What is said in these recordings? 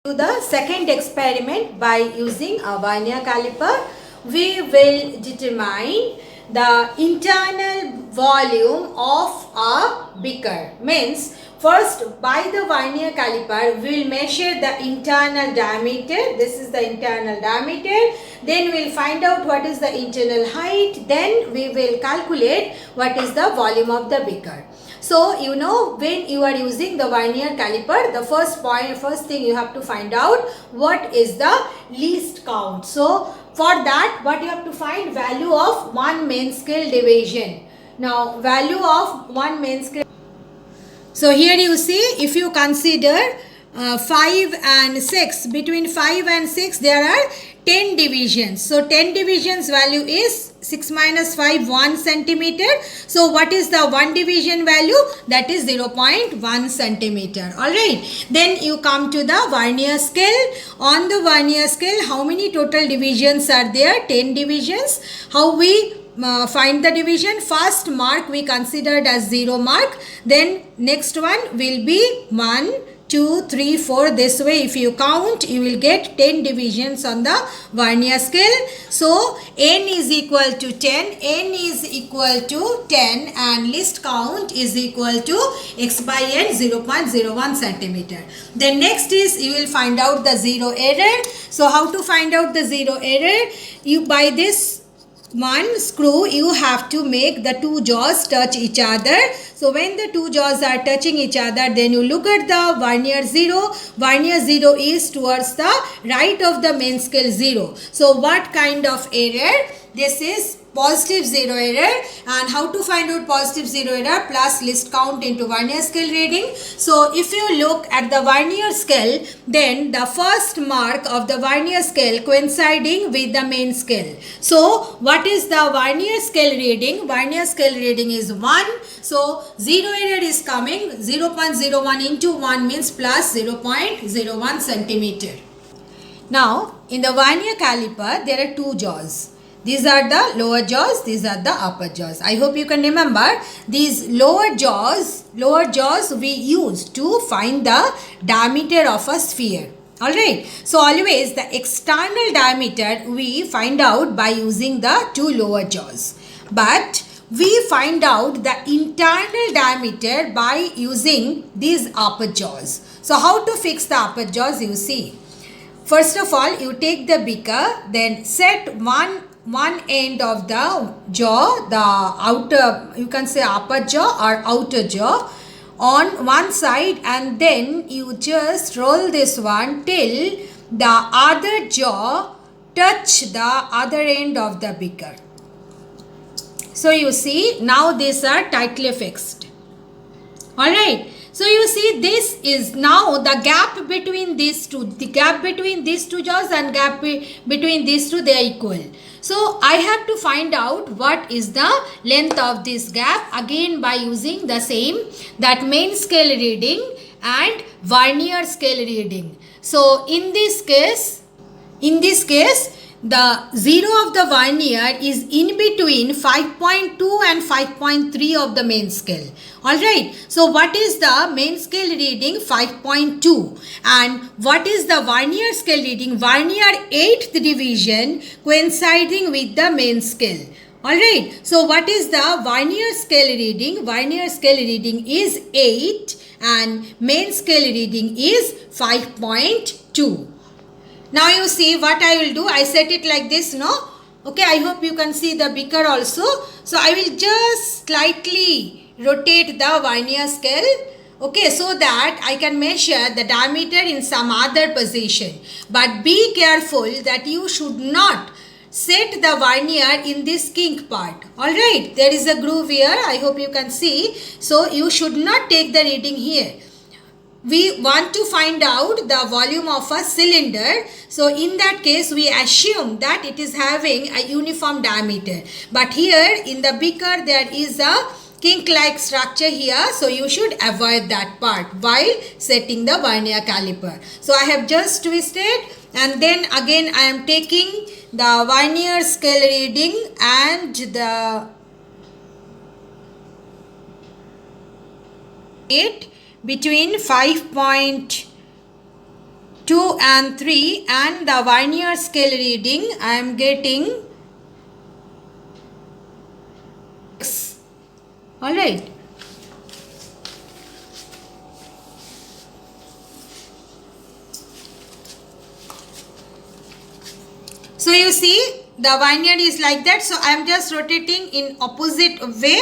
To the second experiment by using a vernier caliper, we will determine the internal volume of a beaker. Means first by the vernier caliper we will measure the internal diameter. This is the internal diameter. Then we will find out what is the internal height. Then we will calculate what is the volume of the beaker. So, you know, when you are using the vernier caliper, the first thing you have to find out what is the least count. So, for that, what you have to find? Value of one main scale division. Now, value of one main scale. So, here you see, if you consider 5 and 6, between 5 and 6 there are 10 divisions. So 10 divisions value is 6 minus 5, 1 centimeter. So what is the one division value? That is 0.1 centimeter. Alright. Then you come to the vernier scale. On the vernier scale, how many total divisions are there? 10 divisions. How we find the division? First mark we considered as 0 mark. Then next one will be 1, 2, 3, 4. This way if you count, you will get 10 divisions on the vernier scale. So n is equal to 10, n is equal to 10 and least count is equal to x by n 0.01 centimeter. Then next is you will find out the zero error. So how to find out the zero error? You by this one screw you have to make the two jaws touch each other. So when the two jaws are touching each other, then you look at the vernier 0. Vernier 0 is towards the right of the main scale 0. So what kind of error? This is positive zero error. And how to find out positive zero error? Plus least count into vernier scale reading. So if you look at the vernier scale, then the first mark of the vernier scale coinciding with the main scale. So what is the vernier scale reading? Vernier scale reading is 1. So zero error is coming. 0.01 into 1 means plus 0.01 centimeter. Now in the vernier caliper there are two jaws. These are the lower jaws, these are the upper jaws. I hope you can remember these lower jaws we use to find the diameter of a sphere. Alright, so always the external diameter we find out by using the two lower jaws. But we find out the internal diameter by using these upper jaws. So how to fix the upper jaws? You see. First of all, you take the beaker, then set one end of the jaw, the outer, you can say upper jaw or outer jaw on one side, and then you just roll this one till the other jaw touch the other end of the beaker. So you see, now these are tightly fixed. Alright. So you see, this is now the gap between these two. The gap between these two jaws and gap between these two, they are equal. So I have to find out what is the length of this gap again by using the same, that main scale reading and vernier scale reading. So in this case, the 0 of the vernier is in between 5.2 and 5.3 of the main scale. Alright, so what is the main scale reading? 5.2. And what is the vernier scale reading? Vernier 8th division coinciding with the main scale. Alright, so what is the vernier scale reading? Vernier scale reading is 8 and main scale reading is 5.2. Now you see what I will do. I set it like this, no? Okay, I hope you can see the beaker also. So I will just slightly rotate the vernier scale. Okay, so that I can measure the diameter in some other position. But be careful that you should not set the vernier in this kink part. Alright, there is a groove here. I hope you can see. So you should not take the reading here. We want to find out the volume of a cylinder. So in that case, we assume that it is having a uniform diameter. But here in the beaker, there is a kink-like structure here. So you should avoid that part while setting the vernier caliper. So I have just twisted, and then again I am taking the vernier scale reading and the 8 between 5.2 2 and 3, and the vernier scale reading I am getting 6. Alright. So you see the vernier is like that. So I am just rotating in opposite way,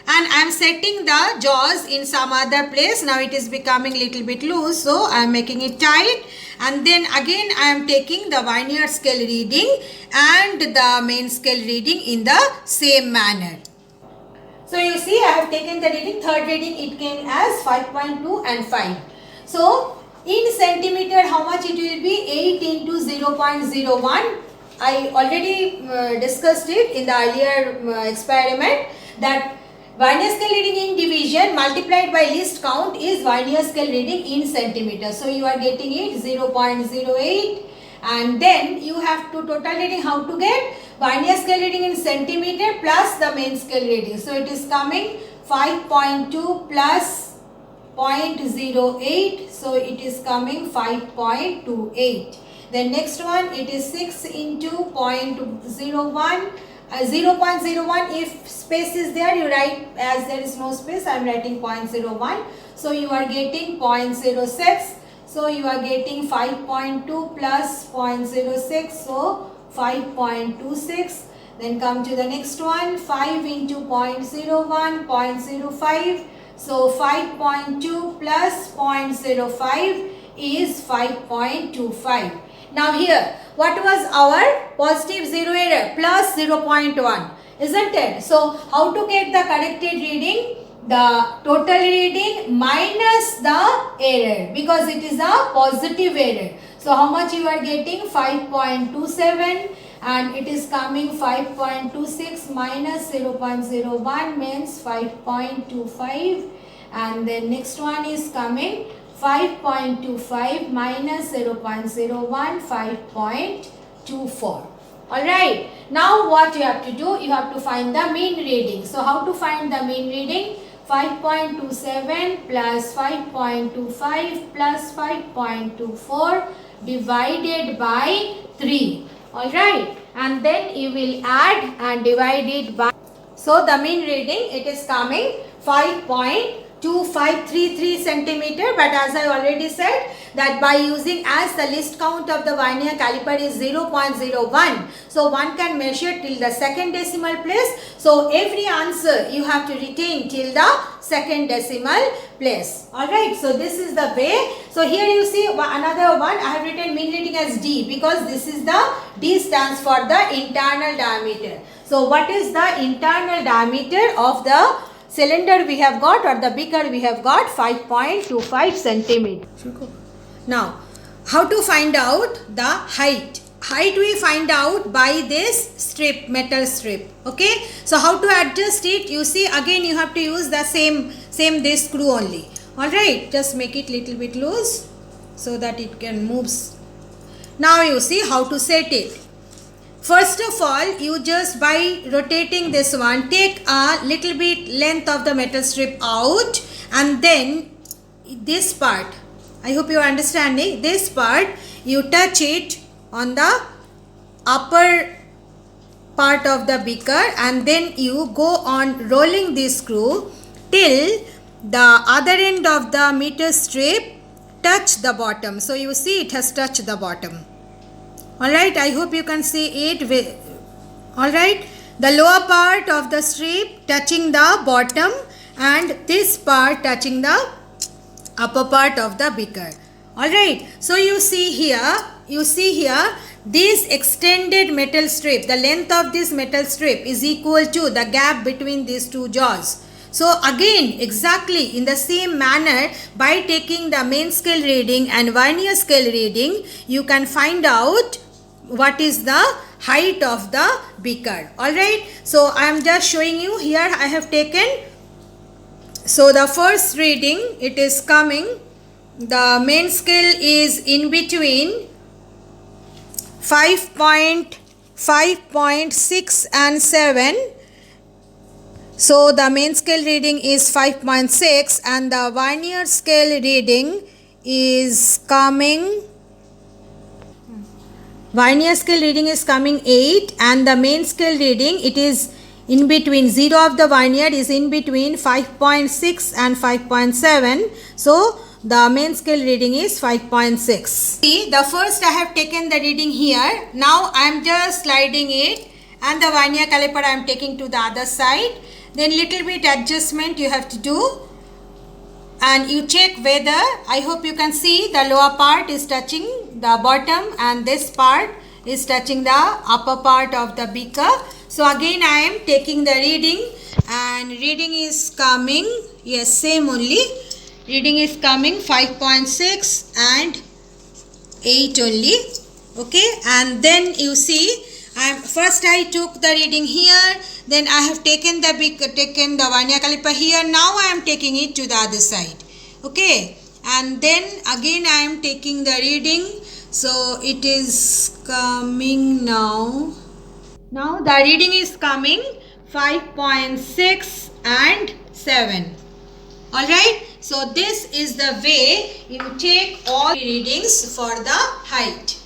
and I am setting the jaws in some other place. Now it is becoming little bit loose, so I am making it tight, and then again I am taking the vernier scale reading and the main scale reading in the same manner. So you see I have taken the reading, third reading it came as 5.2 and 5. So in centimeter how much it will be? 8 into 0.01. I already discussed it in the earlier experiment that vernier scale reading in division multiplied by least count is vernier scale reading in centimeter. So you are getting it 0.08, and then you have to total reading how to get vernier scale reading in centimeter plus the main scale reading. So it is coming 5.2 plus 0.08, so it is coming 5.28. Then next one it is 6 into 0.01. 0.01, if space is there you write, as there is no space I am writing 0.01. So you are getting 0.06. So you are getting 5.2 plus 0.06, so 5.26. Then come to the next one, 5 into 0.01, 0.05. So 5.2 plus 0.05 is 5.25. Now here, what was our positive zero error? Plus 0.1, isn't it? So how to get the corrected reading? The total reading minus the error, because it is a positive error. So how much you are getting? 5.27, and it is coming 5.26 minus 0.01 means 5.25, and then next one is coming 5.25 minus 0.01, 5.24. Alright, now what you have to do? You have to find the mean reading. So how to find the mean reading? 5.27 plus 5.25 plus 5.24 divided by 3. Alright, and then you will add and divide it by. So the mean reading, it is coming 5.2533 centimeter, but as I already said that by using, as the least count of the vernier caliper is 0.01, so one can measure till the second decimal place. So every answer you have to retain till the second decimal place. Alright, so this is the way. So here you see another one, I have written mean reading as D, because this is the D stands for the internal diameter. So what is the internal diameter of the cylinder we have got, or the beaker we have got? 5.25 centimeter. Now, how to find out the height? Height we find out by this strip, metal strip. Okay. So how to adjust it? You see, again you have to use the same this screw only. Alright, just make it little bit loose so that it can move. Now you see how to set it. First of all, you just by rotating this one, take a little bit length of the metal strip out, and then this part, I hope you are understanding, this part you touch it on the upper part of the beaker, and then you go on rolling this screw till the other end of the meter strip touch the bottom. So you see it has touched the bottom. Alright, I hope you can see it. Alright, the lower part of the strip touching the bottom, and this part touching the upper part of the beaker. Alright, so you see here, this extended metal strip, the length of this metal strip is equal to the gap between these two jaws. So again, exactly in the same manner, by taking the main scale reading and vernier scale reading, you can find out what is the height of the beaker. Alright, so I am just showing you here. I have taken, so the first reading, it is coming, the main scale is in between 5.6 and 7. So the main scale reading is 5.6, and the vernier scale reading is coming Vernier scale reading is coming 8 and the main scale reading, it is in between, 0 of the vernier is in between 5.6 and 5.7. So the main scale reading is 5.6. See, the first I have taken the reading here. Now I am just sliding it and the vernier caliper I am taking to the other side. Then little bit adjustment you have to do. And you check whether, I hope you can see the lower part is touching the bottom and this part is touching the upper part of the beaker. So again I am taking the reading and reading is coming, yes, same only. Reading is coming 5.6 and 8 only. Okay, and then you see, first I took the reading here, then I have taken the vernier caliper here. Now I am taking it to the other side. Okay, and then again I am taking the reading. So it is coming now. Now the reading is coming 5.6 and 7. Alright, so this is the way you take all readings for the height.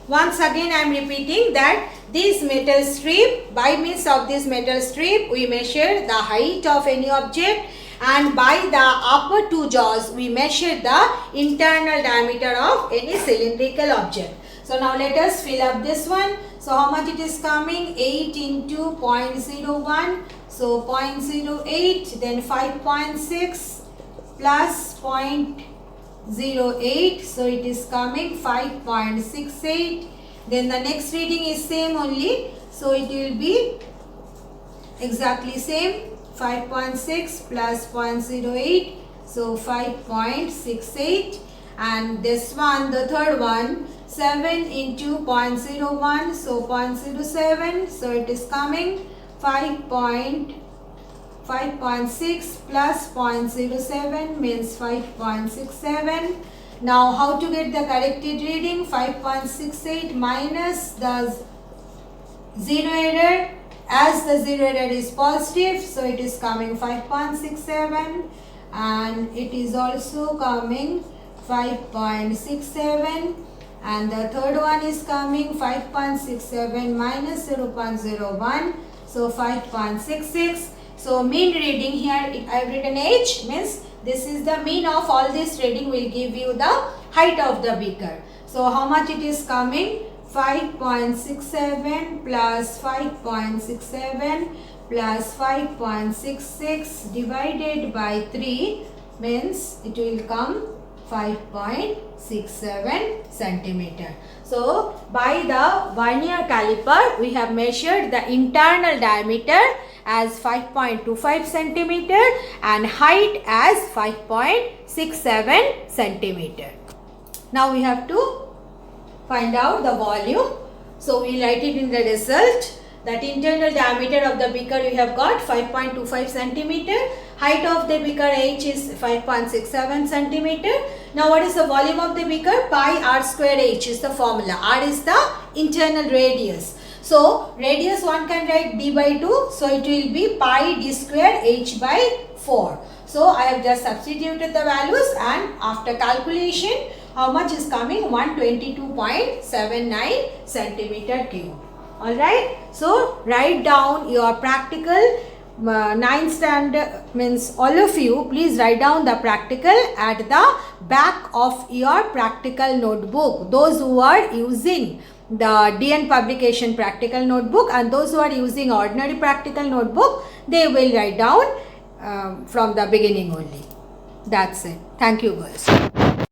Once again I am repeating that this metal strip, by means of this metal strip we measure the height of any object, and by the upper two jaws we measure the internal diameter of any cylindrical object. So now let us fill up this one. So how much it is coming? 8 into 0.01. So 0.08, then 5.6 plus 0.08. So it is coming 5.68. Then the next reading is same only. So it will be exactly same. 5.6 plus 0.08. So 5.68. And this one, the third one, 7 into 0.01. So 0.07. So it is coming 5.6 plus 0.07 means 5.67. Now how to get the corrected reading? 5.68 minus the zero error. As the zero error is positive, so it is coming 5.67, and it is also coming 5.67, and the third one is coming 5.67 minus 0.01, so 5.66. So mean reading here, I have written H, means this is the mean of all this reading will give you the height of the beaker. So how much it is coming? 5.67 plus 5.67 plus 5.66 divided by 3 means it will come 5.67 centimeter. So by the vernier caliper we have measured the internal diameter as 5.25 centimeter and height as 5.67 centimeter. Now we have to find out the volume. So we write it in the result that internal diameter of the beaker we have got 5.25 centimeter. Height of the beaker H is 5.67 centimeter. Now what is the volume of the beaker? Pi r square H is the formula. R is the internal radius. So radius one can write d by 2. So it will be pi d square H by 4. So I have just substituted the values and after calculation how much is coming? 122.79 centimeter cube. Alright. So write down your practical 9th standard, means all of you please write down the practical at the back of your practical notebook. Those who are using the DN publication practical notebook and those who are using ordinary practical notebook, they will write down from the beginning only. That's it. Thank you girls.